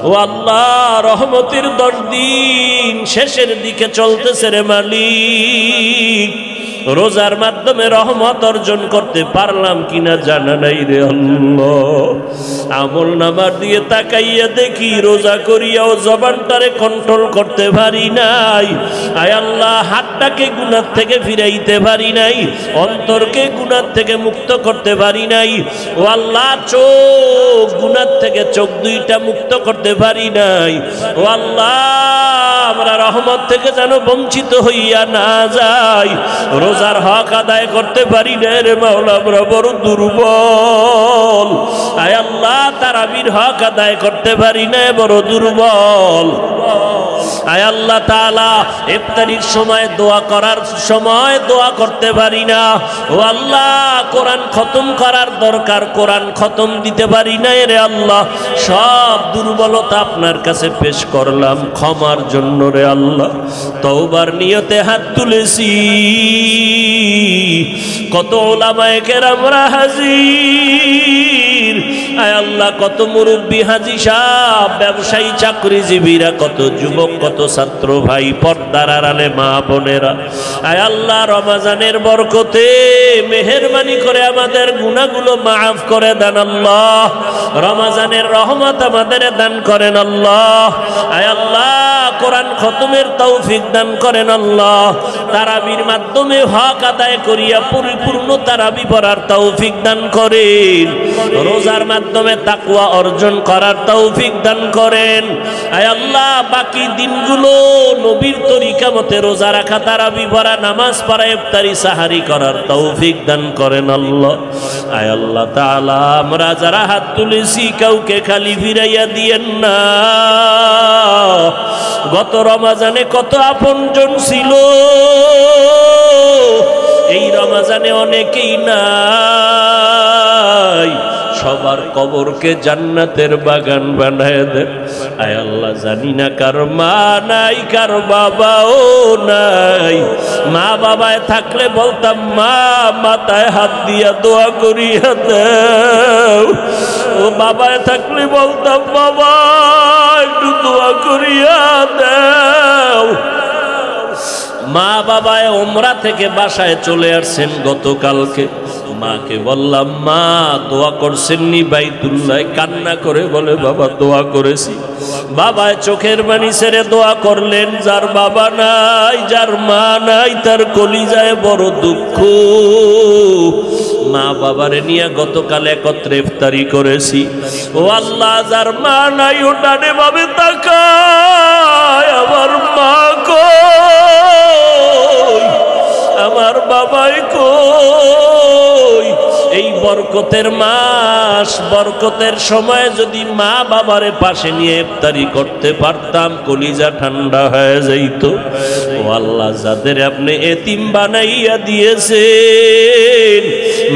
ও আল্লাহ, রহমতের 10 দিন শেষের দিকে চলতেছে রে মালিক। রোজার মাধ্যমে রহমত অর্জন করতে পারলাম কিনা জানা নাই রে আল্লাহ। আমল নামার দিয়ে তাকাইয়া দেখি রোজা করিয়াও জবানটারে কন্ট্রোল করতে পারি নাই। আয় আল্লাহ, হাতটাকে গুনাহ থেকে ফিরাইতে পারি নাই, অন্তরকে গুনাহ থেকে মুক্ত করতে পারি নাই। ও আল্লাহ, চোখ গুনাহ থেকে চোখ দুইটা মুক্ত করতে পারি নাই। ও আল্লাহ, আমরা রহমত থেকে যেন বঞ্চিত হইয়া না যাই। রোজার হক আদায় করতে পারি না রে মাওলা, আমরা বড় দুর্বল। আয় আল্লাহ, তারাবির হক আদায় করতে পারি না, বড় দুর্বল। আয় আল্লাহ তাআলা, ইফতারির সময় দোয়া করার সময় দোয়া করতে পারি না। ও আল্লাহ, কোরআন খতম করার দরকার, কোরআন খতম দিতে পারি না রে আল্লাহ। সব দুর্বলতা আপনার কাছে পেশ করলাম ক্ষমার জন্য রে আল্লাহ। তওবার নিয়তে হাত তুলেছি। কত উলামায়ে কেরামরা হাজির। আয় আল্লাহ, কত মুরব্বী হাজী সাহেব, ব্যবসায়ী চাকরিজীবীরা, কত যুবক, কত ছাত্র ভাই, পর্দার আড়ালে মা বোনেরা। আয় আল্লাহ, রমজানের বরকতে মেহেরবানি করে আমাদের গুনাহগুলো মাফ করে দেন আল্লাহ। রমজানের রহমত আমাদের দান করেন আল্লাহ। আয় আল্লাহ, কোরআন খতমের তৌফিক দান করেন আল্লাহ। তারাবির মাধ্যমে হক আদায় করিয়া পরিপূর্ণ তারাবি পড়ার তৌফিক দান করেন। রোজার মাধ্যমে তাকওয়া অর্জন করার তৌফিক দান করেন। আয় আল্লাহ, বাকি দিনগুলো নবীর তরিকা মতে রোজা রাখা, তারাবি পড়া, নামাজ পড়া, ইফতারি সাহারি করার তৌফিক দান করেন আল্লাহ। আয় আল্লাহ তাআলা, আমরা যারা হাত তুলেছি কাউকে খালি ফিরাইয়া দিয়েন না। গত রমজানে কত আপনজন ছিল, এই রমজানে অনেকেই নাই। সবার কবরকে জান্নাতের বাগান বানায় দেন। আয় আল্লাহ, জানি না কার মা নাই, কার বাবাও নাই। মা বাবায় থাকলে বলতাম, মা মাথায় হাত দিয়া দোয়া করিয়া দাও। ও বাবায় থাকলে বলতাম, বাবা একটু দোয়া করিয়া দাও। মা বাবায় ওমরা থেকে বাসায় চলে আসছেন গতকালকে। মাকে বললাম, মা দোয়া করছেননি বাইতুল্লাহ? কান্না করে বলে, বাবা দোয়া করেছি। বাবায় চোখের পানি ছেড়ে দোয়া করলেন। যার বাবা নাই, যার মা নাই, তার কলিজায় বড় দুঃখ। মা বাবারে নিয়ে গতকাল একত্রে ইফতারি করেছি। ও আল্লাহ, যার মা নাই ও ডানে ভাবে তাকায়, আমার মা কই, আমার বাবাই কই। এই বরকতের মাস, বরকতের সময় যদি মা বাবারে পাশে নিয়ে ইফতারি করতে পারতাম, কলিজা ঠান্ডা হয়ে যাইত। ও আল্লাহ, যাদের আপনি এতিম বানাইয়া দিয়েছেন,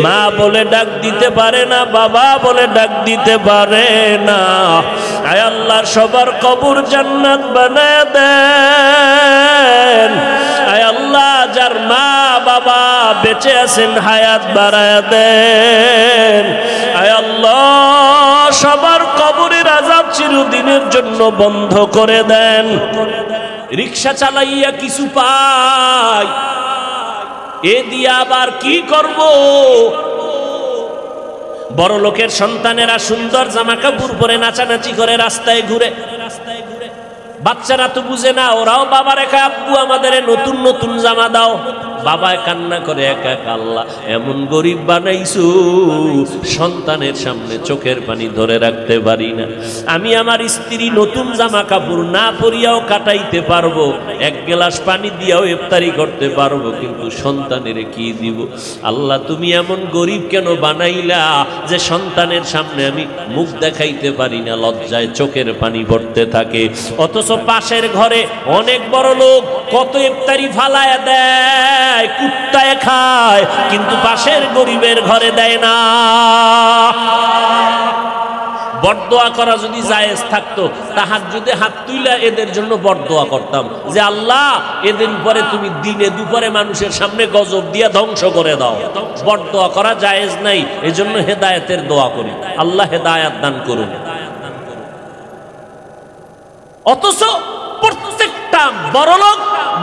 মা বলে ডাক দিতে পারে না, বাবা বলে ডাক দিতে পারে না। আয় আল্লাহ, সবার কবর জান্নাত বানায় দেন। আয় আল্লাহ, যার মা বাবা বেঁচে আছেন হায়াত বাড়ায় দেন। আয় আল্লাহ, সবার কবরের আযাব চিরদিনের জন্য বন্ধ করে দেন। রিকশা চালাইয়া কিছু পাই, এ দিয়ে আবার কি করব? বড় লোকের সন্তানেরা সুন্দর জামা কাপড় পরে নাচানাচি করে রাস্তায় ঘুরে। বাচ্চারা তো বুঝে না, ওরাও বাবার একা, আব্বু আমাদের নতুন নতুন জামা দাও। বাবায় কান্না করে একা একা। আল্লাহ, এমন গরিব বানাইছো, সন্তানের সামনে চোখের পানি ধরে রাখতে পারি না। আমি আমার স্ত্রী নতুন জামা কাপড় না পরিয়াও কাটাইতে পারবো, এক গ্লাস পানি দিয়াও ইফতারি করতে পারবো, কিন্তু সন্তানের কি দিব? আল্লাহ, তুমি এমন গরিব কেন বানাইলা যে সন্তানের সামনে আমি মুখ দেখাইতে পারি না, লজ্জায় চোখের পানি পড়তে থাকে। অথচ পাশের ঘরে অনেক বড় লোক কত ইফতারি ফালায় দেয়, কুত্তায় খায়, কিন্তু পাশের গরিবের ঘরে দেয় না। বরদোয়া করা যদি জায়েজ থাকতো, তাহাজ্জুদে হাত তুইলা এদের জন্য বরদোয়া করতাম যে আল্লাহ, এদের পরে তুমি দিনে দুপুরে মানুষের সামনে গজব দিয়া ধ্বংস করে দাও। বরদোয়া করা জায়েজ নাই, এজন্য হেদায়েতের দোয়া করি। আল্লাহ হেদায়েত দান করুন। অথচ প্রত্যেকটা বড়লোক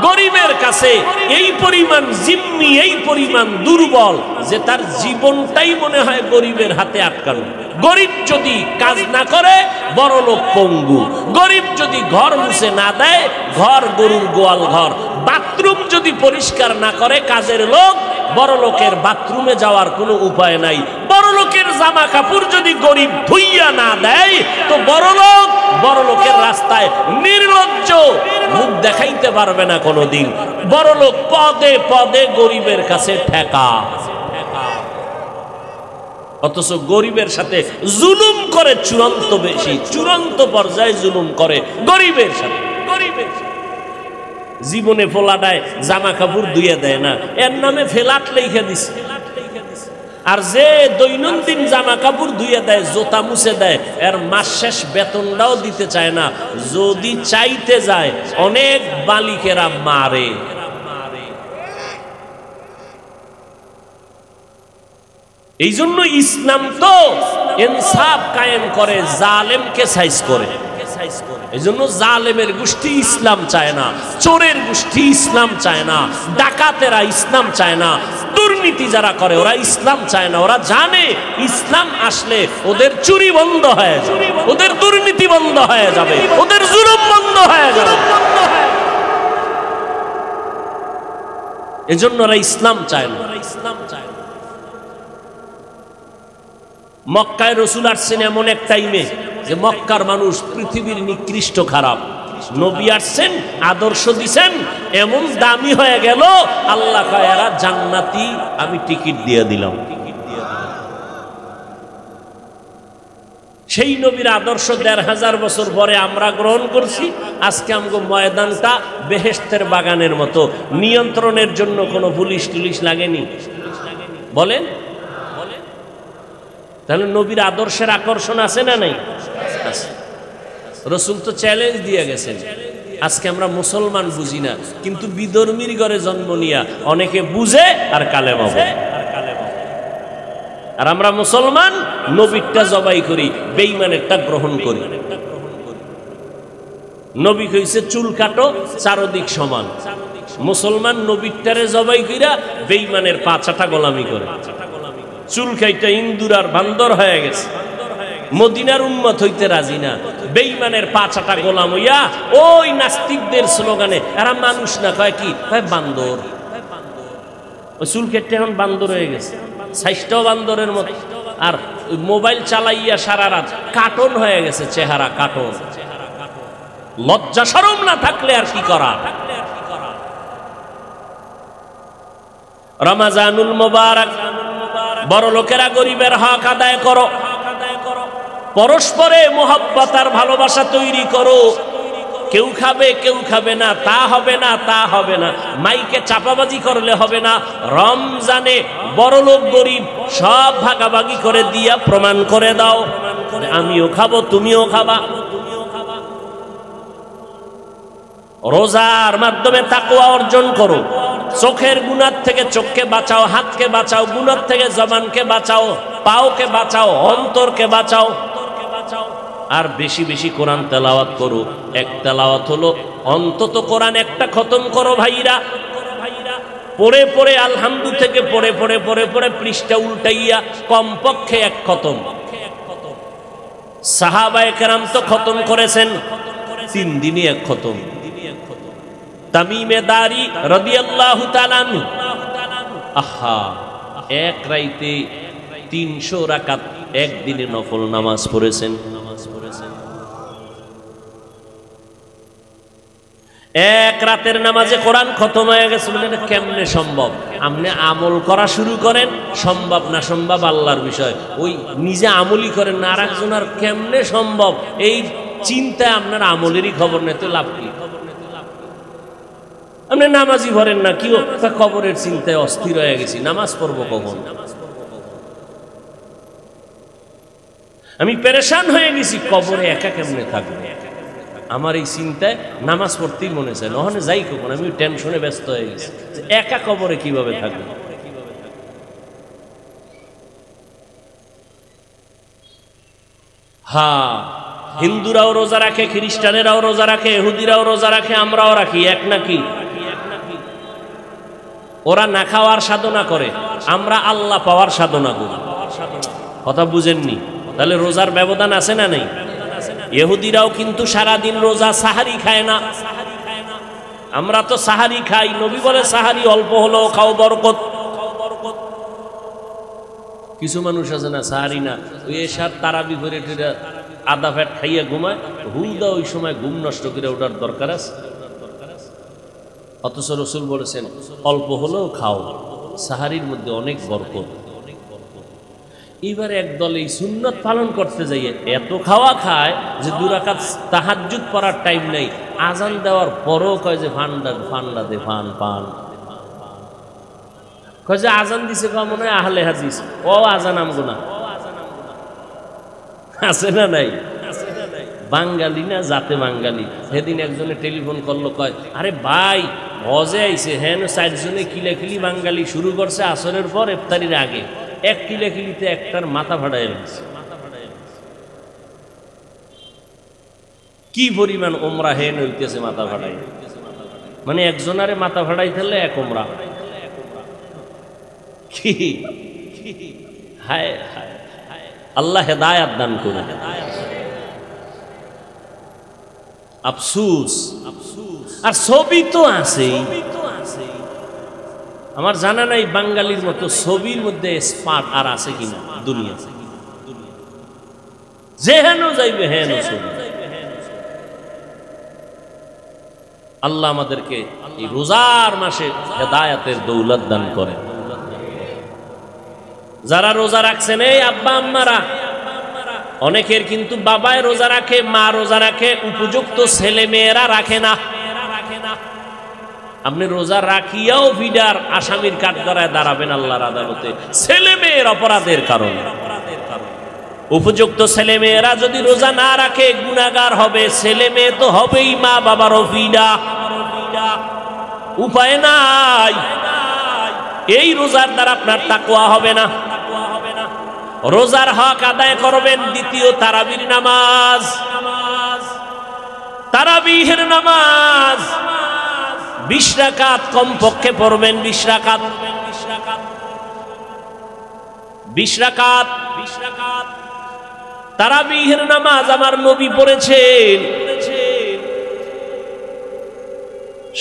গরিবের কাছে এই পরিমাণ জিম্মি, এই পরিমাণ দুর্বল যে তার জীবনটাই মনে হয় গরিবের হাতে আটকানো। গরিব যদি কাজ না করে বড়লোক পঙ্গু, গরিব যদি ঘর মুছে না দেয় ঘর গরুর গোয়াল ঘর, বাথরুম যদি পরিষ্কার না করে কাজের লোক, বড়লোকের বাথরুমে যাওয়ার কোনো উপায় নাই। বড়লোকের জামা কাপড় যদি গরিব ধুইয়া না দেয় তো বড়লোকের রাস্তায় নির্লজ্জ মুখ দেখাইতে পারবে না কোনোদিন। বড়লোক পদে পদে গরিবের কাছে ঠেকা, অথচ গরিবের সাথে জুলুম করে চূড়ান্ত বেশি, চূড়ান্ত পর্যায়ে জুলুম করে গরিবের সাথে। জীবনে ফোলাটায় জামা কাপড় ধুইয়া দেয় না, এর নামে ফেলাট লেখা দিছে। আর যে দৈনন্দিন জামা কাপড় ধুইয়া দেয়, জোতা মুছে দেয়, এর মাস শেষ বেতনটাও দিতে চায় না। যদি চাইতে যায় অনেক বালিকেরা মারে। এই জন্য ইসলাম তো ইনসাফ কায়েম করে, জালেমকে সাইজ করে। এই জন্য জালেমের গোষ্ঠী ইসলাম চায় না, চোরের গোষ্ঠী ইসলাম চায় না, ডাকাতেরা ইসলাম চায় না, দুর্নীতি যারা করে ওরা ইসলাম চায় না। ওরা জানে ইসলাম আসলে ওদের চুরি বন্ধ হয়ে যাবে, ওদের দুর্নীতি বন্ধ হয়ে যাবে, ওদের জুলুম বন্ধ হয়ে যাবে। এজন্য ওরা ইসলাম চায় না। মক্কায় রসুল আসছেন এমন এক টাইমে যে মক্কার মানুষ পৃথিবীর নিকৃষ্ট খারাপ, নবী আসছেন আদর্শ দিছেন, এমন দামি হয়ে গেল আল্লাহ কয় এরা জান্নাতি, আমি টিকিট দিয়ে দিলাম। সেই নবীর আদর্শ ১৫০০ বছর পরে আমরা গ্রহণ করছি। আজকে আমগো ময়দানটা বেহেশতের বাগানের মতো। নিয়ন্ত্রণের জন্য কোনো পুলিশ টুলিশ লাগেনি বলেন? তাহলে নবীর আদর্শের আকর্ষণ আছে না নাই? রসুল তো চ্যালেঞ্জ দিয়ে গেছেন। আজকে আমরা মুসলমান বুঝি না, কিন্তু বিধর্মীর ঘরে জন্ম নিয়া অনেকে বুঝে আর কালেমা পড়ে। আর আমরা মুসলমান নবীরটা জবাই করি, বেঈমানেরটা গ্রহণ করি। নবী কইছে চুল কাটো চারদিক সমান, মুসলমান নবীরটারে জবাই কইরা বেঈমানের পাছাটা গোলামি করে। চুল খাইটা ইন্দুর আর বান্দর হয়ে গেছে, মদিনার উম্মত হইতে রাজি না, বেঈমানের পাছাটা গোলাম হইয়া ওই নাস্তিকদের স্লোগানে এরা মানুষ না, কয় কি, কয় বান্দর। ওই চুল কেটে এখন বান্দর হয়ে গেছে, সাইজটাও বান্দরের মতো। আর মোবাইল চালাইয়া সারা রাত কার্টুন হয়ে গেছে চেহারা, কার্টুন। লজ্জা শরম না থাকলে আর কি করা। রমজানুল মুবারক, বড় লোকেরা গরিবের হক আদায় করো, পরস্পরে মোহাব্বত আর ভালোবাসা তৈরি করো। কেউ খাবে কেউ খাবে না, তা হবে না, তা হবে না। মাইকে চাপাবাজি করলে হবে না। রমজানে বড় লোক গরিব সব ভাগাভাগি করে দিয়া প্রমাণ করে দাও, আমিও খাবো তুমিও খাবা। রোজার মাধ্যমে তাকওয়া অর্জন করো। চোখের গুনাহ থেকে চোখকে বাঁচাও, হাতকে বাঁচাও, গুনাহ থেকে জবানকে বাঁচাও, পাওকে বাঁচাও, অন্তরকে বাঁচাও। আর বেশি বেশি কোরআন তেলাওয়াত করো। এক তেলাওয়াত হলো অন্তত কোরআন একটা খতম করো ভাইরা। পড়ে পড়ে আলহামদু থেকে পড়ে পড়ে পড়ে পড়ে পৃষ্ঠা উল্টাইয়া কমপক্ষে এক খতম। সাহাবায়ে কেরাম তো খতম করেছেন 3 দিনই এক খতম। তামিমে দারি রাদিয়াল্লাহু তাআলা আনহু, আহা, এক রাইতে 300 রাকাত একদিনে নফল নামাজ পড়েছেন। এক রাতের নামাজে কোরআন খতম হয়ে গেছে। বলেন কেমনে সম্ভব? আপনি আমল করা শুরু করেন, সম্ভব না সম্ভব আল্লাহর বিষয়। ওই নিজে আমলই করেন না, আর একজন আর কেমনে সম্ভব এই চিন্তায় আপনার আমলেরই খবর নেই, তো লাভ কি? আপনি নামাজই ভরেন না, কি কবরের চিন্তায় অস্থির হয়ে গেছি, নামাজ পড়বো কখন? আমি পেরেশান হয়ে গেছি, কবরে একা কেমনে থাকবে? আমার এই চিন্তায় নামাজ পড়তেই মনে চায়, নহলে যাই কখন। আমি টেনশনে ব্যস্ত হয়ে গেছি, একা কবরে কিভাবে থাকবে। হ্যাঁ, হিন্দুরাও রোজা রাখে, খ্রিস্টানেরাও রোজা রাখে, ইহুদিরাও রোজা রাখে, আমরাও রাখি, এক নাকি? ওরা না খাওয়ার সাধনা করে, আমরা আল্লাহ পাওয়ার সাধনা করি। কথা বুঝেননি? তাহলে রোজার ব্যবধান আছে না নেই? ইহুদিরাও কিন্তু সারাদিন রোজা, সাহারি খায় না। আমরা তো সাহারি খাই, নবী বলে সাহারি অল্প হলেও খাও, বরকত। কিছু মানুষ আছে না সাহারি না, ওই এসার তারাবি করে আদা ফ্যাট খাইয়া ঘুমায়, হুদা ওই সময় ঘুম নষ্ট করে ওঠার দরকার আছে? অথচ রসুল বলেছেন অল্প হলেও খাও, সাহারির মধ্যে অনেক বরকত। এবার একদল এই সুন্নত পালন করতে যাইয়ে এত খাওয়া খায় যে 2 রাকাত তাহাজ্জুদ পড়ার টাইম নেই, আজান দেওয়ার পরও কয় যে ফান্ডা দে ফান পান, কয় যে আজান দিছে, কয় মনে হয় আহলে হাদিস, ও আজান আমগো না। আছে না নাই? বাঙালি না জাতে বাঙালি। সেদিন একজনে টেলিফোন করলো, কয় আরে ভাই হজে আইছে, হ্যাঁ 4 জনে কিলাকিলি বাঙালি শুরু করছে আসরের পর ইফতারির আগে, এক কিলাকিলিতে একটার মাথা ফাটাই গেছে। কি পরিমাণ ওমরা হেন হইতেছে মাথা ফাটাই, মানে একজনারে মাথা ফাটাই ফেললে এক ওমরা। কি হায় হায়, আল্লাহ হেদায়াত দান করুন। আফসুস, আর ছবি তো আছে, আমার জানা নাই বাঙালির মতো ছবির মধ্যে স্পার্ট আর আছে কিনা দুনিয়া। যে হেন যাইবে হেন ছবি। আল্লাহ আমাদেরকে এই রোজার মাসে হেদায়াতের দৌলত দান করে। যারা রোজা রাখছেন এই আব্বা আম্মারা, অনেকের কিন্তু বাবায় রোজা রাখে, মা রোজা রাখে, উপযুক্ত ছেলে মেয়েরা রাখে না। আপনি রোজা রাখিয়াও ভিডার আসামির কাঠগড়ায় দাঁড়াবেন আল্লাহর আদালতে, ছেলে মেয়ের অপরাধের কারণে। উপযুক্ত ছেলে মেয়েরা যদি রোজা না রাখে গুনাহগার হবে, ছেলে মেয়ে তো হবেই মা বাবারও ভিডা। উপায় নাই, এই রোজার দ্বারা আপনার তাকওয়া হবে না। রোজার হক আদায় করবেন দ্বিতীয় তারাবির নামাজ, তারাবিহের নামাজ 20 রাকাত কমপক্ষে পড়বেন। 20 রাকাত, 20 রাকাত তারাবিহের নামাজ আমার নবী পড়েছেন।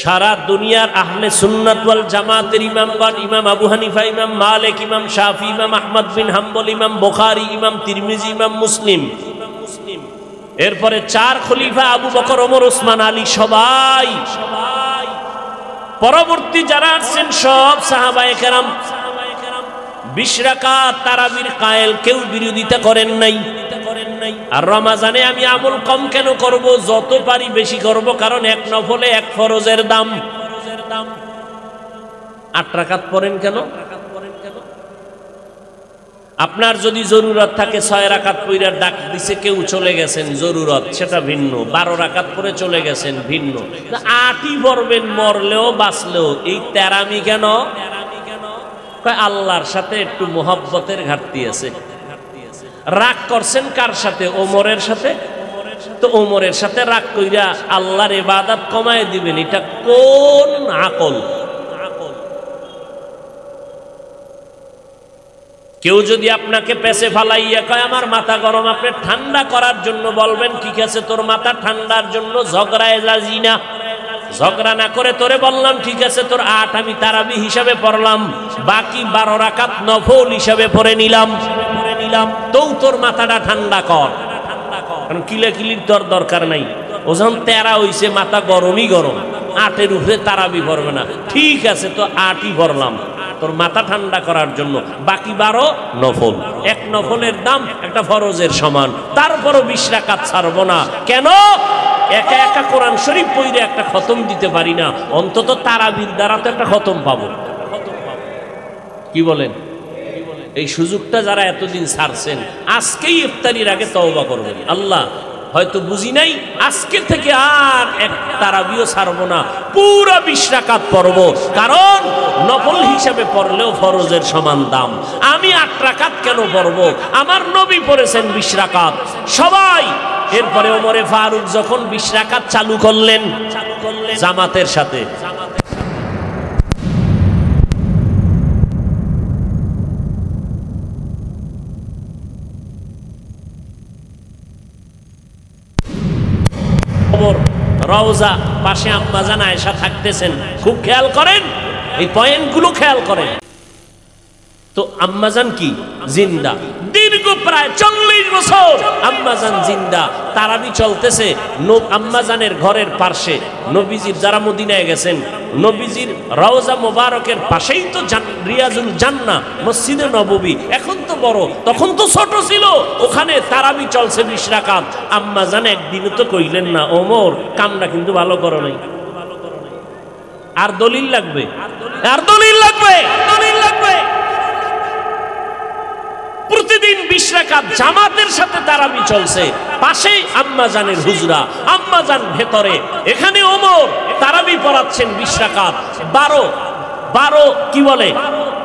সারা দুনিয়ার আহলে সুন্নাত ওয়াল জামাতের ইমামগণ, ইমাম আবু হানিফা, ইমাম মালিক, ইমাম শাফি, ইমাম আহমদ বিন হাম্বল, ইমাম বুখারী, ইমাম তিরমিজি, ইমাম মুসলিম, এরপরে 4 খলিফা আবু বকর, ওমর, ওসমান, আলী, সবাই পরবর্তী যারা আছেন সব সাহাবায়ে কেরাম 20 রাকাত তারাবির কায়েল, কেউ বিরোধিতা করেন নাই। আর রমাজানে আমি আমল কম কেন করব, যত পারি বেশি করব, কারণ 1 নফলে 1 ফরজের দাম। 8 রাকাত পড়েন কেন? আপনার যদি জরুরত থাকে 6 রাকাত পড়ে ডাক দিছে কেউ, চলে গেছেন, জরুরত সেটা ভিন্ন। 12 রাকাত পড়ে চলে গেছেন, ভিন্ন। 8ই পড়বেন, মরলেও বাঁচলেও। এই তেরামি কেন? আল্লাহর সাথে একটু মোহাব্বতের ঘাটতি আছে। রাগ করছেন কার সাথে? ওমরের সাথে। তো ওমরের সাথে রাগ কইরা আল্লাহর ইবাদত কমায় দিবেন, এটা কোন আকল? কেউ যদি আপনাকে পেছে ফালাইয়া কয় আমার মাথা গরম, আপনি ঠান্ডা করার জন্য বলবেন ঠিক আছে তোর মাথা ঠান্ডার জন্য ঝগড়ায় যাই না, ঝগড়া না করে তোরে বললাম ঠিক আছে তোর 8 আমি তারাবি হিসাবে পড়লাম, বাকি 12 রাকাত নফল হিসাবে পড়ে নিলাম, তো তোর মাথাটা ঠান্ডা কর। কারণ কিলাকিলির তোর দরকার নাই। ও যখন 13 হইছে মাথা গরমই গরম, 8-এর উপরে তারাবি পড়বে না, ঠিক আছে তো 8ই পড়লাম তোর মাথা ঠান্ডা করার জন্য, বাকি 12 নফল। 1 নফলের দাম একটা ফরজের সমান, তারপরও 20 রাকাত ছাড়বো না। কেন? একা একা কোরআন শরীফ পড়ে একটা খতম দিতে পারি না, অন্তত তারাবির দ্বারা তো একটা খতম পাবো। কি বলেন? এই সুযোগটা যারা এতদিন ছাড়ছেন, আজকেই ইফতারির আগে তওবা করবেন, আল্লাহ হয়তো বুঝি নাই, আজকে থেকে আর এক তারাবিও ছাড়বো না, পুরো 20 রাকাত পড়ব। কারণ নফল হিসাবে পড়লেও ফরজের সমান দাম। আমি 8 রাকাত কেন পড়ব? আমার নবী পড়েছেন 20 রাকাত। সবাই এরপরে ওমরে ফারুক যখন 20 রাকাত চালু করলেন জামাতের সাথে, রওজা পাশে আম্মাজান আয়েশা থাকতেছেন, খুব খেয়াল করেন, এই পয়েন্টগুলো খেয়াল করেন। তো আম্মাজান কি জিন্দা, দীর্ঘ প্রায় 40 বছর আম্মাজান জিন্দা, তারাবি চলতেছে। আম্মাজানের ঘরের পাশে নবীজির, যারা মদিনায় গেছেন, নবীজির রওজা মোবারকের পাশেই তো রিয়াজুল জান্নাহ, মসজিদে নববী। এখন তো বড়, তখন তো ছোট ছিল। ওখানে তারাবি চলছে 20 রাকাত। আম্মাজান একদিনও তো কইলেন না, ওমর কামটা কিন্তু ভালো করো নাই, আর দলিল লাগবে, আর দলিল লাগবে, দলিল লাগবে। প্রতিদিন 20 রাকাত জামাতের সাথে তারাবি চলছে, পাশেই আম্মাজানের হুজরা, আম্মাজান ভেতরে, এখানে ওমর তারাবি পড়াচ্ছেন 20 রাকাত। 12 কি বলে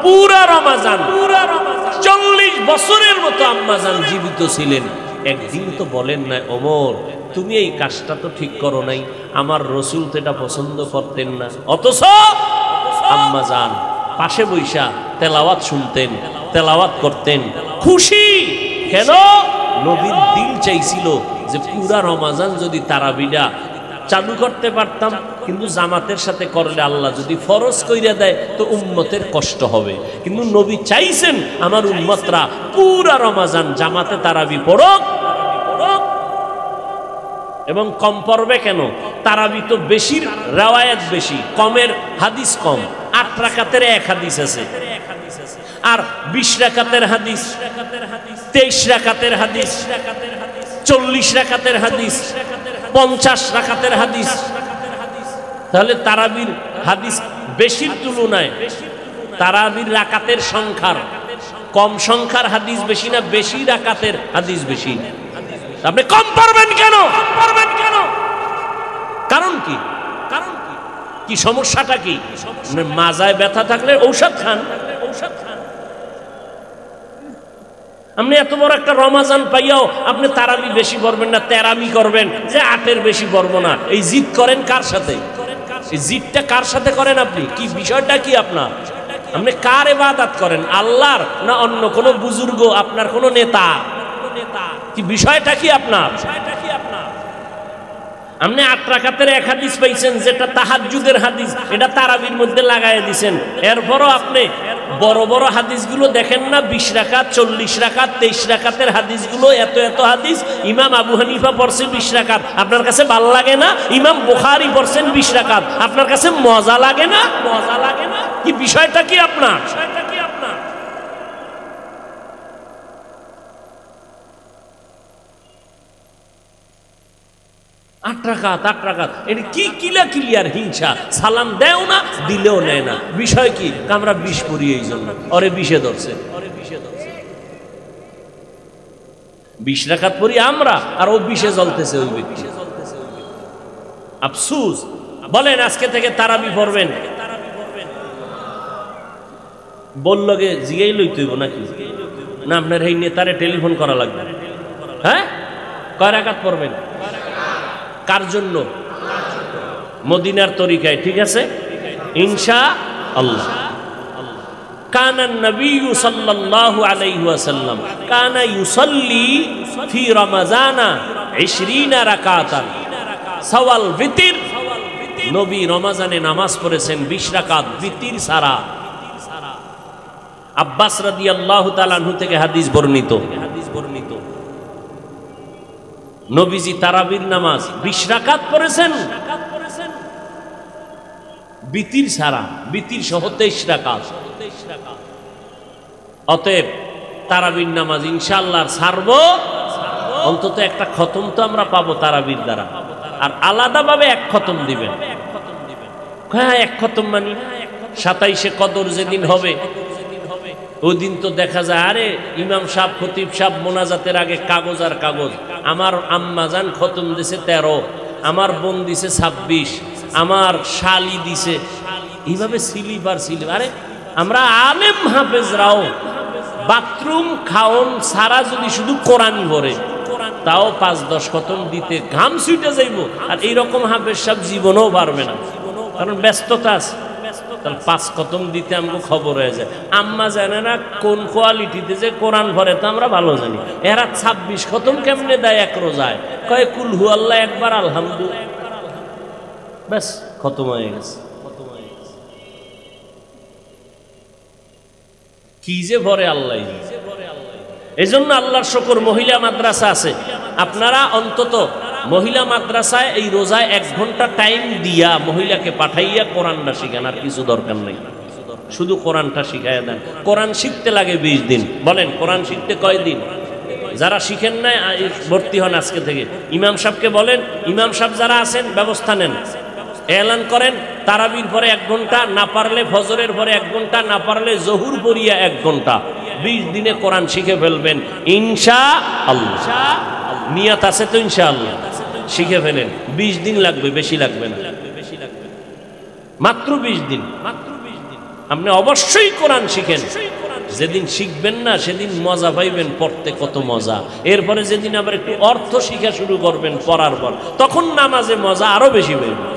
পুরা রমাজান, 40 বছরের মতো আম্মাজান জীবিত ছিলেন। একদিন তো বলেন না, ওমর তুমি এই কাজটা তো ঠিক করো নাই, আমার রসুল তো এটা পছন্দ করতেন না। অথচ আম্মাজান পাশে বৈশা তেলাওয়াত শুনতেন, তেলাওয়াত করতেন, খুশি। কেন? নবীর দিল চাইছিল যে পুরা রমাজান যদি তারাবিটা চালু করতে পারতাম, কিন্তু জামাতের সাথে করলে আল্লাহ যদি ফরজ কইরা দেয় তো উম্মতের কষ্ট হবে। কিন্তু নবী চাইছেন আমার উম্মতরা পুরা রমাজান জামাতে তারাবি পড়ুক, এবং কম পড়বে কেন? তারাবি তো বেশির রিওয়ায়াত বেশি, কমের হাদিস কম। 8 রাকাতের 1 হাদিস আছে, আর 20 রাকাতের হাদিস, 23 রাকাতের হাদিস, 40 রাকাতের হাদিস, 50 রাকাতের হাদিস। তাহলে তারাবির হাদিস বেশির তুলনায় তারাবির রাকাতের সংখ্যার কম সংখ্যার হাদিস বেশি না বেশি রাকাতের হাদিস বেশি? আপনি কম পারবেন কেন? কারণ কি? কি সমস্যাটা কি? মাজায় ব্যথা থাকলে ঔষধ খান। আপনি এত বড় একটা রমাজান পাইয়াও আপনি তারাবি বেশি পড়বেন না, তেরামি করবেন যে 8-এর বেশি পড়বো না। এই জিদ করেন কার সাথে? এই জিদটা কার সাথে করেন আপনি? কি বিষয়টা কি আপনার? আপনি কার ইবাদত করেন, আল্লাহর না অন্য কোনো বুজুর্গ, আপনার কোনো নেতা? কি বিষয়টা কি আপনার? আপনি 8 রাকাতের 1 হাদিস পাইছেন, যেটা তাহাজ্জুদের হাদিস, এটা তারাবির মধ্যে লাগাই দিয়েছেন। এরপরও আপনি বড় বড় হাদিসগুলো দেখেন না, 20 রাকাত, 40 রাকাত, 23 রাকাতের হাদিসগুলো, এত এত হাদিস। ইমাম আবু হানিফা পড়ছেন 20 রাকাত, আপনার কাছে ভাল লাগে না? ইমাম বুখারী পড়ছেন 20 রাকাত, আপনার কাছে মজা লাগে না? মজা লাগে না? কি বিষয়টা কি আপনার? 8 রাকাত, এটা কি ক্লিয়ার হিংসা? সালাম দেও না, দিলেও নেয় না, বিষয় কি? আমরা 20 পড়ি, এই জন্য ওরে 20-এ ধরছে। 20 রাকাত পড়ি আমরা, আর ও 20-এ জ্বলতেছে ওই ব্যক্তি। আফসোস। বলেন আজকে থেকে তারাবি পড়বেন, বললগে জিগাই লইতে হইব নাকি? না আপনার এই নেতারে টেলিফোন করা লাগবে? হ্যাঁ, কয় রাকাত পড়বেন? কার জন্য? মদিনার তরিকায়, ঠিক আছে ইনশাআল্লাহ। কানা নবী সাল্লাল্লাহু আলাইহি ওয়াসাল্লাম কানা ইউসাল্লি ফি রমাজানা 20 রাকাতান সাওয়াল ভিতর। নবী রমাজানে নামাজ পড়েছেন 20 রাকাত ভিতর সারা। আব্বাস রাদিয়াল্লাহু তাআলা আনহু থেকে হাদিস বর্ণিত, নবীজি তারাবির নামাজ 20 রাকাত পড়েছেন বিতির সারা, বিতির সহ 23 রাকাত। অতএব তারাবির নামাজ ইনশাআল্লাহ ছাড়ব, অন্তত একটা খতম তো আমরা পাবো তারাবির দ্বারা। আর আলাদাভাবে 1 খতম দিবেন। হ্যাঁ, 1 খতম মানে 27শে কদর যেদিন হবে ওই দিন তো দেখা যায় আরে ইমাম সাহেব খতিব সাহেব মোনাজাতের আগে কাগজ আর কাগজ, আমার আম্মাজান খতম দিছে 13, আমার বোন দিছে 26, আমার শালি দিছে, এইভাবে স্লিপার স্লিপ। আরে আমরা আলেম হাফেজরাও বাথরুম খাওন সারা যদি শুধু কোরআন ভরে তাও 5-10 খতম দিতে ঘাম ছুটে যাইব, আর এইরকম হাফেজ সাহেব জীবনেও পারবে না, কারণ ব্যস্ততা আছে। তাহলে 5 খতম দিতে আমাকে খবর হয়ে যায়। আম্মা জানে না কোন কোয়ালিটিতে যে কোরআন ভরে, তা আমরা ভালো জানি। এরা 26 খতম কেমনে দেয় এক রোজায়, কয় কুল হু আল্লাহ একবার আলহামদুলিল্লাহ, ব্যাস খতম হয়ে গেছে। কি যে ভরে আল্লাহ। এই জন্য আল্লাহর শুকর মহিলা মাদ্রাসা আছে, আপনারা অন্তত মহিলা মাদ্রাসায় এই রোজায় 1 ঘন্টা টাইম দিয়া মহিলাকে পাঠাইয়া কোরআনটা শিখান, আর কিছু দরকার নেই, শুধু কোরআনটা শিখাইয়া দেন। কোরআন শিখতে লাগে 20 দিন। বলেন কোরআন শিখতে কয় দিন? যারা শিখেন না ভর্তি হন আজকে থেকে। ইমাম সাহেবকে বলেন, ইমাম সাহেব যারা আছেন ব্যবস্থা নেন, এলান করেন তারাবির পরে 1 ঘন্টা, না পারলে ফজরের পরে 1 ঘন্টা, না পারলে জহুর পড়িয়া 1 ঘন্টা, 20 দিনে কোরআন শিখে ফেলবেন ইনশাআল্লাহ। নিয়ত আছে তো ইনশাআল্লাহ, শিখে ফেলেন। 20 দিন লাগবে, বেশি লাগবে না, মাত্র 20 দিন। আপনি অবশ্যই কোরআন শিখেন। যেদিন শিখবেন না সেদিন মজা পাইবেন, পড়তে কত মজা। এরপরে যেদিন আবার একটু অর্থ শিখা শুরু করবেন পড়ার পর, তখন নামাজে মজা আরো বেশি পাইবেন।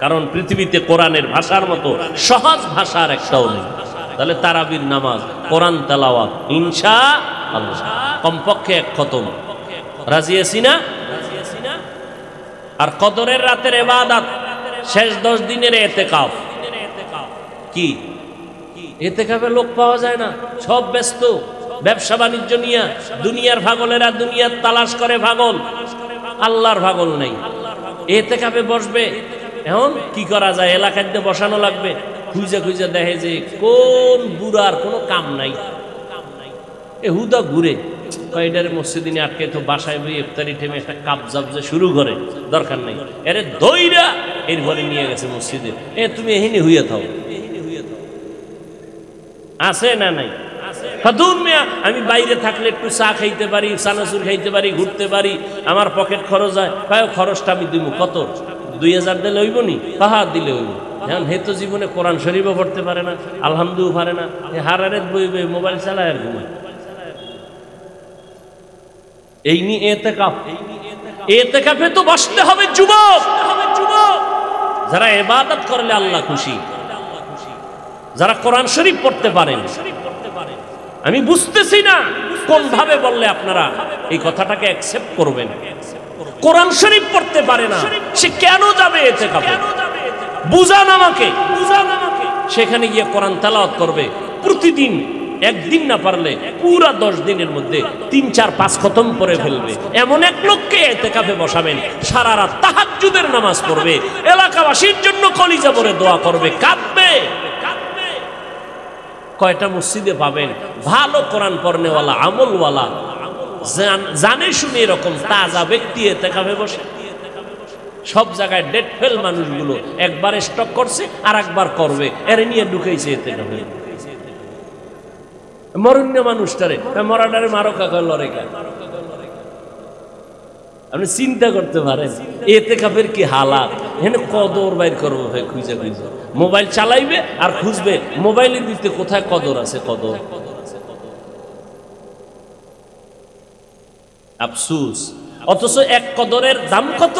কারণ পৃথিবীতে কোরআনের ভাষার মতো সহজ ভাষার একটাও নেই। তাহলে তারাবির নামাজ, কোরআন তেলাওয়াত ইনশাআল্লাহ কমপক্ষে 1 খতম। রাজি আছি না? আর কদরের রাতের ইবাদত, শেষ 10 দিনের ইতিকাফ। কি ইতিকাফে লোক পাওয়া যায় না, সব ব্যস্ত ব্যবসা বাণিজ্য নিয়ে। দুনিয়ার পাগলেরা দুনিয়ার তালাশ করে পাগল, আল্লাহর পাগল নাই। ইতিকাফে বসবে, এখন কি করা যায়? এলাকায় বসানো লাগবে, খুঁজে খুঁজে দেখে যে কোন বুড়ার কোনো কাম নাই, এ হুদা ঘুরে কয়টারে মসজিদিনে আটকে তো বাসায় বই ইফতারি টেমে একটা কাপ জাপ যে শুরু করে, দরকার নাই। এরে দইরা এরপরে নিয়ে গেছে মসজিদে, তুমি এহিনি হইয়া থাও। আছে না নাই? আমি বাইরে থাকলে একটু চা খাইতে পারি, চানাচুর খাইতে পারি, ঘুরতে পারি, আমার পকেট খরচ হয়। খরচটা আমি দিব কত? 2000 দিলে হইব নি? কাহা দিলে হইব। এখন হে তো জীবনে কোরআন শরীফও পড়তে পারে না, আলহামদুলিল্লাহ পারে না, হারারে বইবে, মোবাইল চালায় আর ঘুমায়। এই নিয়ে ইতিকাফ, ইতিকাফে তো বসতে হবে যুবক। যারা ইবাদত করলে আল্লাহ খুশি, যারা কোরআন শরীফ পড়তে পারেন। আমি বুঝতেছি না কোন ভাবে বললে আপনারা এই কথাটাকে অ্যাকসেপ্ট করবেন। কোরআন শরীফ পড়তে পারে না, সে কেন যাবে ইতিকাফে? বুঝান আমাকে, সেখানে গিয়ে কোরআন তেলাওয়াত করবে প্রতিদিন। 1 দিন না পারলে পুরা 10 দিনের মধ্যে 3, 4, 5 খতম করে ফেলবে। এমন এক লোককে ইতিকাফে বসাবেন, সারা রাত তাহাজ্জুদের নামাজ পড়বে, এলাকাবাসীর জন্য কলিজা ভরে দোয়া করবে, কাঁদবে। কয়টা মসজিদে পাবেন ভালো কোরআন পড়নেওয়ালা, আমলওয়ালা, জানে শুনে এরকম তাজা ব্যক্তি ইতিকাফে বসে? সব জায়গায় ডেট ফেল মানুষগুলো একবার স্টক করছে আর একবার করবে, এর নিয়ে ঢুকাইছে ইতিকাফে। মরণ্য মানুষটারে মরাটারে মারো কাকা লড়ে কা। আপনি চিন্তা করতে পারেন ইতিকাফের কি হালাত। এখানে কদর বাইর করবো ভাই, খুঁজে খুঁজে মোবাইল চালাইবে আর খুঁজবে মোবাইলের ভিতরে কোথায় কদর আছে। কদর আফসুস। অথচ 1 কদরের দাম কত?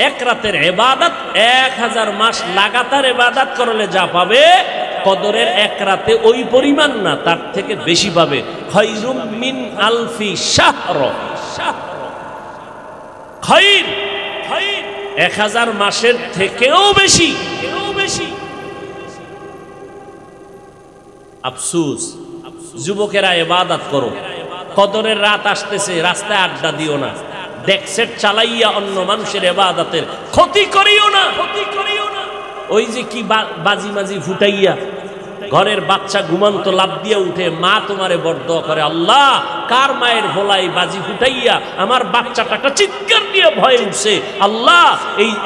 1 রাতের ইবাদত 1000 মাস লাগাতার ইবাদত করলে যা পাবে, কদরের 1 রাতে ওই পরিমাণ না, তার থেকে বেশি পাবে। খায়রুম মিন আলফি শাহর, খায়র 1000 মাসের থেকেও বেশি। আফসুস। যুবকেরা ইবাদত করো, কদরের রাত আসতেছে, রাস্তায় আড্ডা দিও না, ডেকসেট চালাইয়া অন্য মানুষের ইবাদতের ক্ষতি করিও না। ওই যে কি বাজি মাজি ফুটাইয়া ঘরের বাচ্চা ঘুমন্ত লাভ দিয়ে উঠে মা তোমারে বরদোয়া করে, আল্লাহ কার মায়ের ভোলাই বাজি ফুটাইয়া আমার বাচ্চাটাকে চিৎকার দিয়ে ভয়ে উঠছে, আল্লাহ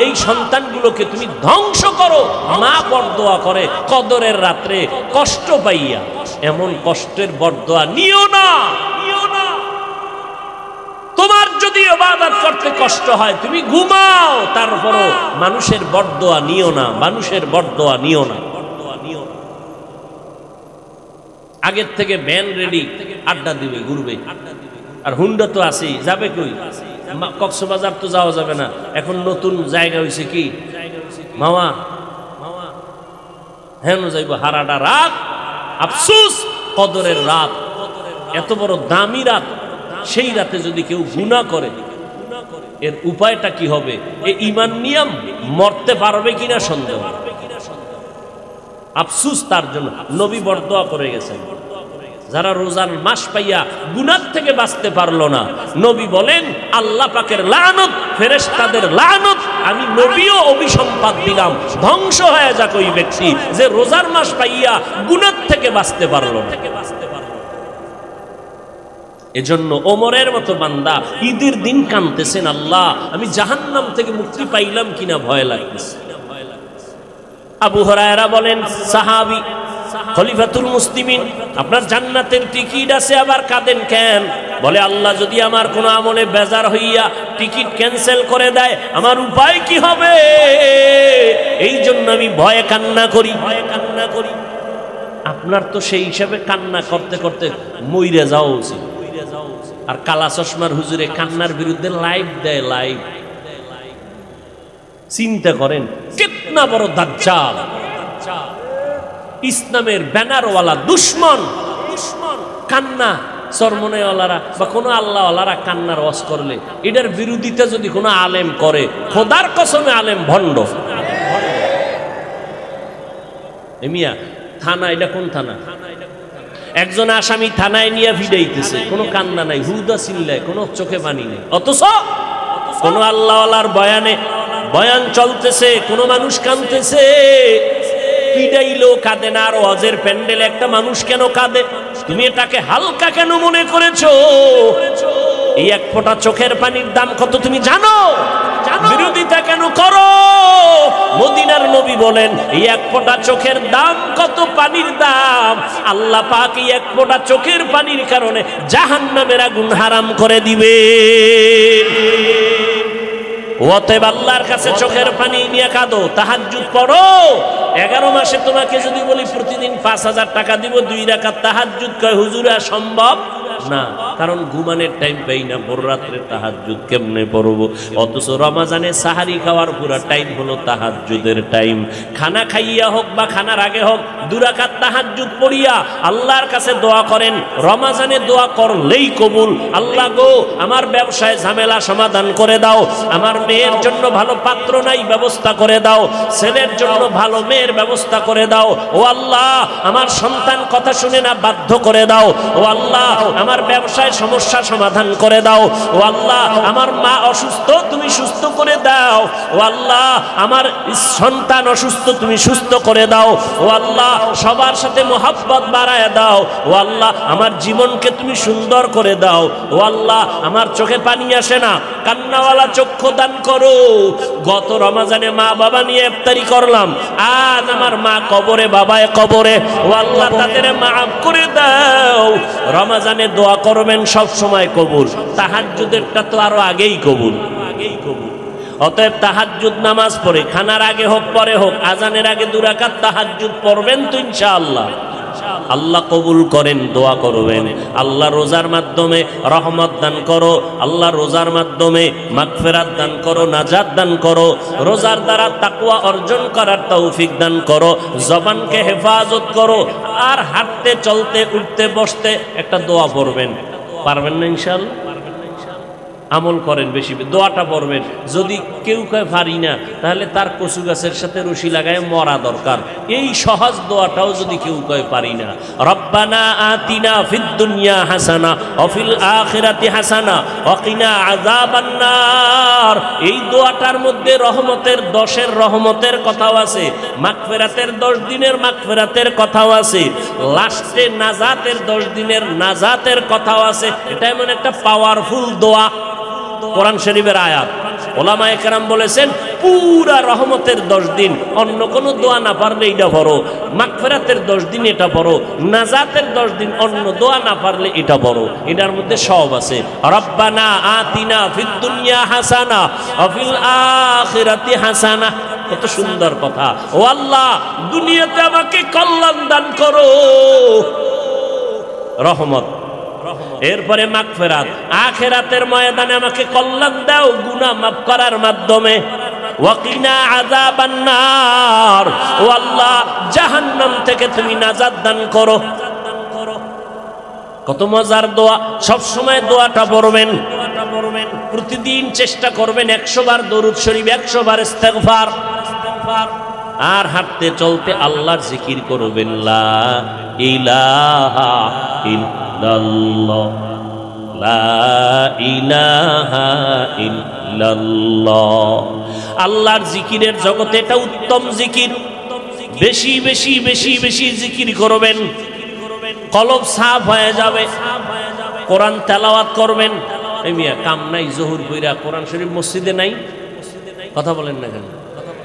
এই সন্তানগুলোকে তুমি ধ্বংস করো। মা বরদোয়া করে কদরের রাত্রে কষ্ট পাইয়া। এমন কষ্টের বরদোয়া নিও না। তোমার যদি ইবাদত করতে কষ্ট হয় তুমি ঘুমাও, তারপরও মানুষের বরদোয়া নিও না, মানুষের বরদোয়া নিও না। আগের থেকে ভ্যান রেডি, আড্ডা দিবে, ঘুরবে। আর হুন্ডা তো আছেই, যাবে কই? কক্সবাজার তো যাওয়া যাবে না, এখন নতুন জায়গা হয়েছে কি মামা, হ্যাঁ যাইব হারাডা রাত। আফসোস কদরের রাত, এত বড় দামি রাত, সেই রাতে যদি কেউ গুনাহ করে এর উপায়টা কি হবে? এই ঈমান নিয়ম মরতে পারবে কিনা সন্দেহ। আফসোস তার জন্য। নবী বরদোয়া করে গেছেন যারা রোজার মাস পাইয়া গুনাহ থেকে বাঁচতে পারলো না। নবী বলেন আল্লাহ পাকের লানত, ফেরেশতাদের লানত, আমি নবীও অভিসম্পাদ দিলাম, ধ্বংস হয়ে যাক ওই ব্যক্তি যে রোজার মাস পাইয়া গুনাহ থেকে বাঁচতে পারলো না। এজন্য ওমরের মতো বান্দা ঈদের দিন কাঁদতেছেন, আল্লাহ আমি জাহান্নাম থেকে মুক্তি পাইলাম কিনা ভয় লাগতেছে। আবু হুরায়রা বলেন, সাহাবী খলিফাতুল মুসলিমিন, আপনার জান্নাতের টিকিট আছে আবার কাঁদেন কেন? বলে আল্লাহ যদি আমার কোনো আমলে বেজার হইয়া টিকিট ক্যান্সেল করে দেয় আমার উপায় কি হবে? এই জন্য আমি ভয়ে কান্না করি। আপনার তো সেই হিসাবে কান্না করতে করতে মইরে যাওয়া উচিত। আর কালা চশমার হুজুরে কান্নার বিরুদ্ধে লাইভ দেয়, লাইভ। চিন্তা করেন কিতনা বড় দাজ্জাল, ইসলামের ব্যানারওয়ালা দুশ্মন। কান্না চরমনেওয়ালারা বা কোনো আল্লাহওয়ালারা কান্নার ওয়াজ করলে এটার বিরোধিতা যদি কোনো আলেম করে, খোদার কসমে আলেম ভণ্ড। মিয়া থানা, এটা কোন থানা? একজন আসামি থানায় নিয়ে ভিড়াইতেছে, কোনো কান্না নাই, হুদা চিল্লায়, কোনো চোখে পানি নেই। অথচ কোন আল্লাহওয়ালার বয়ান চলতেছে, কোন মানুষ কাঁদতেছে, পিডাইলেও কাঁদে না। আর ওয়াজের প্যান্ডেলে একটা মানুষ কেন কাঁদে? তুমি এটাকে হালকা কেন মনে করেছো? এই এক ফোঁটা চোখের পানির দাম কত তুমি জানো? বিরোধিতা কেন করো? মদিনার নবী বলেন এই এক ফোঁটা চোখের দাম কত, পানির দাম। আল্লাহ পাক এই এক ফোঁটা চোখের পানির কারণে জাহান্নামের আগুন হারাম করে দিবে। অতএব আল্লাহর কাছে চোখের পানি নিয়ে কাঁদো, তাহাজ্জুদ পড়ো। 11 মাসে তোমাকে যদি বলি প্রতিদিন 5000 টাকা দিব 2 রাকাত তাহাজ্জুদ, কয় হুজুরা সম্ভব না, কারণ ঘুমানোর টাইম পাই না, ভোর রাত্রে তাহাজ্জুদ কেমনে পড়বো? অথচ রমাজানে সাহারি খাওয়ার পুরো টাইম হলো তাহাজ্জুদের টাইম। খানা খাইয়া হোক বা খানার আগে হোক 2 রাকাত তাহাজ্জুদ পড়িয়া আল্লাহর কাছে দোয়া করেন। রমাজানে দোয়া করলেই কবুল। আল্লাহ গো আমার ব্যবসায় ঝামেলা সমাধান করে দাও, আমার মেয়ের জন্য ভালো পাত্র নাই ব্যবস্থা করে দাও, ছেলের জন্য ভালো মেয়ের ব্যবস্থা করে দাও। ও আল্লাহ আমার সন্তান কথা শুনে না বাধ্য করে দাও। ও আল্লাহ আমার ব্যবসায় সমস্যা সমাধান করে দাও। ও আল্লাহ আমার মা অসুস্থ, তুমি সুস্থ করে দাও। ও আল্লাহ আমার সন্তান অসুস্থ, তুমি সুস্থ করে দাও। ও আল্লাহ সবার সাথে মোহাব্বত বাড়ায় দাও। ও আল্লাহ আমার জীবনকে তুমি সুন্দর করে দাও। ও আল্লাহ আমার চোখে পানি আসে না, কান্নাওয়ালা চক্ষু দান করো। গত রমাজানে মা বাবা নিয়ে ইফতারি করলাম, আজ আমার মা কবরে, বাবায় কবরে। ও আল্লাহ তাদের মাফ করে দাও। রমাজানে দোয়া করবেন সব সময় কবুল, তাহাজ্জুদেরটা তো আরো আগেই কবুল। অতএব তাহাজ্জুদ নামাজ পড়ে খানার আগে হোক পরে হোক, আজানের আগে 2 রাকাত তাহাজ্জুদ পড়বেন তো ইনশাআল্লাহ। আল্লাহ কবুল করেন, দোয়া করবেন। আল্লাহ রোজার মাধ্যমে রহমত দান করো, আল্লাহ রোজার মাধ্যমে মাগফিরাত দান করো, নাজাত দান করো। রোজার দ্বারা তাকওয়া অর্জন করার তৌফিক দান করো, জবানকে হেফাজত করো। আর হাঁটতে চলতে উঠতে বসতে একটা দোয়া পড়বেন, পারবেন না ইনশাআল্লাহ? আমল করেন, বেশি দোয়াটা পড়বেন। যদি কেউ কয় পারি না, তাহলে তার কচু গাছের সাথে রশি লাগায় মরা দরকার। এই সহজ দোয়াটাও যদি কেউ কয় পারি না, রব্বানা আতিনা ফিদ দুনিয়া হাসানা ওয়া ফিল আখিরাতি হাসানা ওয়া কিনা আযাবান নার। এই দোয়াটার মধ্যে রহমতের 10-এর রহমতের কথাও আছে, মাগফিরাতের 10 দিনের মাগফিরাতের কথাও আছে, লাস্টে নাজাতের 10 দিনের নাজাতের কথাও আছে। এটা এমন একটা পাওয়ারফুল দোয়া, কোরআন শরীফের আয়াত। ওলামায়ে কেরাম বলেছেন পুরা রহমতের 10 দিন অন্য কোন দোয়া না পারলে এটা পড়ো, মাগফিরাতের 10 দিন এটা পড়ো, নাজাতের 10 দিন অন্য দোয়া না পারলে এটা পড়ো। এটার মধ্যে সব আছে। রব্বানা আতিনা ফিদ দুনিয়া হাসানা ওয়া ফিল আখিরাতি হাসানা। কত সুন্দর কথা। ও আল্লাহ, দুনিয়াতে আমাকে কল্যাণ দান করো, রহমত। এরপরে মাগফিরাত, আখিরাতের ময়দানে আমাকে কল্যাণ দাও গুনাহ মাফ করার মাধ্যমে। ওয়াকিনা আযাবান নার, ও আল্লাহ জাহান্নাম থেকে তুমি নাজাত দান করো। কত মজার দোয়া। সব সময় দোয়াটা পড়বেন, প্রতিদিন চেষ্টা করবেন 100 বার দরুদ শরীফ, 100 বার ইস্তেগফার। আর হাঁটতে চলতে আল্লাহর জিকির করবেন, লা ইলাহা ইল্লাল্লাহ, লা ইলাহা ইল্লাল্লাহ। আল্লাহর জিকিরের জগতে এটা উত্তম জিকির। বেশি বেশি বেশি বেশি জিকির করবেন, কলব সাফ হয়ে যাবে। কোরআন তেলাওয়াত করবেন। এই মিয়া কাম নাই, জোহর কইরা কোরআন শরীফ মসজিদে নাই, কথা বলেন না কেন?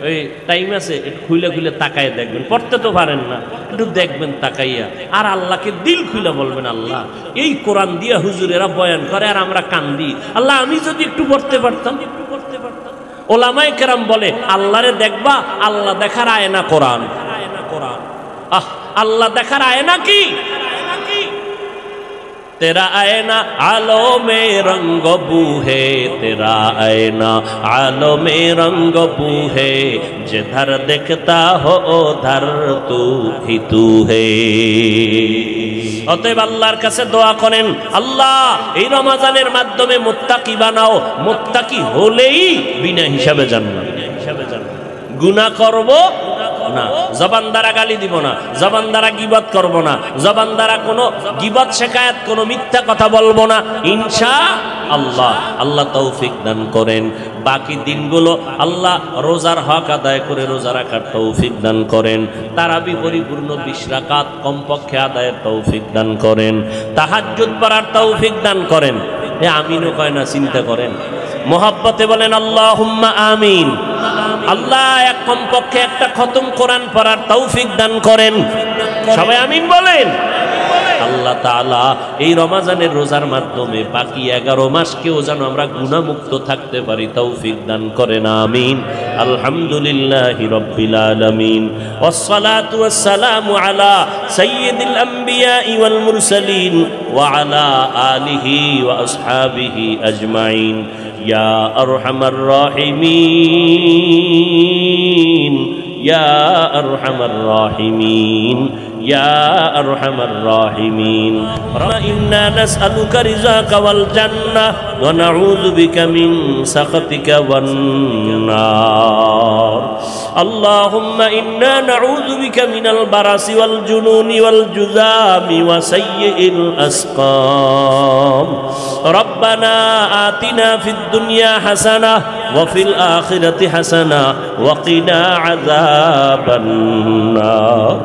ওই টাইম আছে, একটু খুলে খুলে তাকায় দেখবেন। পড়তে তো পারেন না, একটু দেখবেন তাকাইয়া, আর আল্লাহকে দিল খুলে বলবেন, আল্লাহ এই কোরআন দিয়া হুজুরেরা বয়ান করে আর আমরা কান্দি, আল্লাহ আমি যদি একটু পড়তে পারতাম। ওলামায়ে কেরাম বলে আল্লাহরে দেখবা, আল্লাহ দেখার আয়না কোরআন। আহ, আল্লাহ দেখার আয়না কি? तेरा आईना आलो में रंग बू है, तेरा आईना आलो में रंग बू है, जिधर देखता हो उधर तू ही तू है। অতএব আল্লাহর কাছে দোয়া করেন, আল্লাহ এই রমজানের মাধ্যমে মুত্তাকি বানাও। মুত্তাকি হলেই বিনা হিসাবে জান্নাত। গুনাহ করব না, জবান দ্বারা গালি দিব না, জবান দ্বারা গীবত করব না, জবান দ্বারা কোনো গীবত শেকায়াত, কোনো মিথ্যা কথা বলবো না, ইনশাআল্লাহ। আল্লাহ তৌফিক দান করেন। বাকি দিনগুলো আল্লাহ রোজার হক আদায় করে রোজা রাখার তৌফিক দান করেন। তারাবি পরিপূর্ণ 20 রাকাত কমপক্ষে আদায়ের তৌফিক দান করেন। তাহাজ্জুদ পড়ার তৌফিক দান করেন। এ আমিনও কয় না, চিন্তা করেন। মোহাব্বতে বলেন আল্লাহুম্মা আমিন। আল্লাহ এক কমপক্ষে একটা খতম কোরআন পড়ার তৌফিক দান করেন। সবাই আমিন বলেন। আল্লাহ তাআলা এই রমজানের রোজার মাধ্যমে বাকি 11 মাসকেও যেন আমরা গুনাহমুক্ত থাকতে পারি, তৌফিক দান করেন, আমিন। আলহামদুলিল্লাহি রাব্বিল আলামিন, ওয়াসসালাতু ওয়াসসালামু আলা সাইয়্যিদিল আমবিয়া ওয়াল মুরসালিন ওয়া আলা আলিহি ওয়া আসহাবিহি আজমাইন। ইয়া আরহামার রাহিমিন, ইয়া আরহামার রাহিমিন, يا أرحم الراحمين. إنا نسألك رزاك والجنة ونعوذ بك من سخطك والنار. اللهم إنا نعوذ بك من البرص والجنون والجذام وسيء الأسقام. ربنا آتنا في الدنيا حسنة وفي الآخرة حسنة وقنا عذاب النار.